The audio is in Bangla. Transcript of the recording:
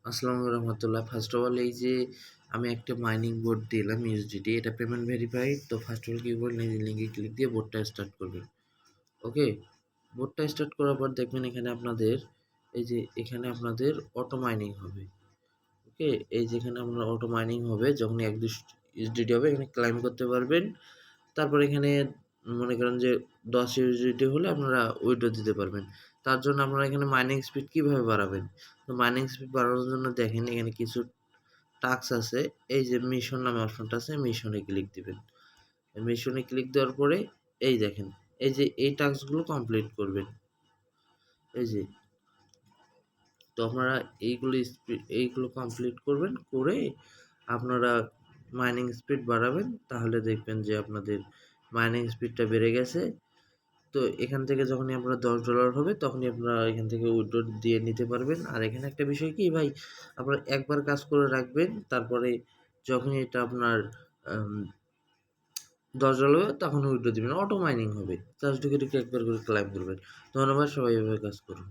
আসসালামু আলাইকুম রহমতুল্লাহ। ফার্স্ট অফ অল এই যে আমি একটা মাইনিং বোর্ড দিলাম ইউএসডিটি, এটা পেমেন্ট ভেরিফাইড। তো ফার্স্ট অফ অল কী করবেন, এই যে লিঙ্কে ক্লিক দিয়ে বোর্ডটা স্টার্ট করবেন। ওকে, বোর্ডটা স্টার্ট করার পর দেখবেন এখানে আপনাদের আপনাদের অটো মাইনিং হবে। ওকে, এই যেখানে আপনার অটো মাইনিং হবে, যখন 1-2 ইউএসডিটি হবে এখানে ক্লাইম করতে পারবেন। তারপর এখানে মনে করেন যে 10 ইউএসডিটি হলে আপনারা উইথড্র দিতে পারবেন। তার জন্য আপনারা এখানে মাইনিং স্পিড কীভাবে বাড়াবেন? তো মাইনিং স্পিড বাড়ানোর জন্য দেখেন এখানে কিছু টাস্ক আছে। এই যে মিশন নামে অপশনটা আছে, মিশনে ক্লিক দিবেন। মিশনে ক্লিক দেওয়ার পরে এই দেখেন, এই যে এই টাস্কগুলো কমপ্লিট করবেন। এই যে, তো আপনারা এইগুলো কমপ্লিট করবেন, করে আপনারা মাইনিং স্পিড বাড়াবেন, তাহলে দেখবেন যে আপনাদের মাইনিং স্পিডটা বেড়ে গেছে। তো এখান থেকে যখনই আপনার $10 হবে তখনই আপনারা এখান থেকে উইথড্র দিয়ে নিতে পারবেন। আর এখানে একটা বিষয় কি ভাই, আপনারা একবার কাজ করে রাখবেন, তারপরে যখনই এটা আপনার $10 হবে তখন উইথড্র দিবেন, অটো মাইনিং হবে। জাস্ট ঢুকে একবার করে ক্লাইম করবেন। ধন্যবাদ, সবাই এভাবে কাজ করুন।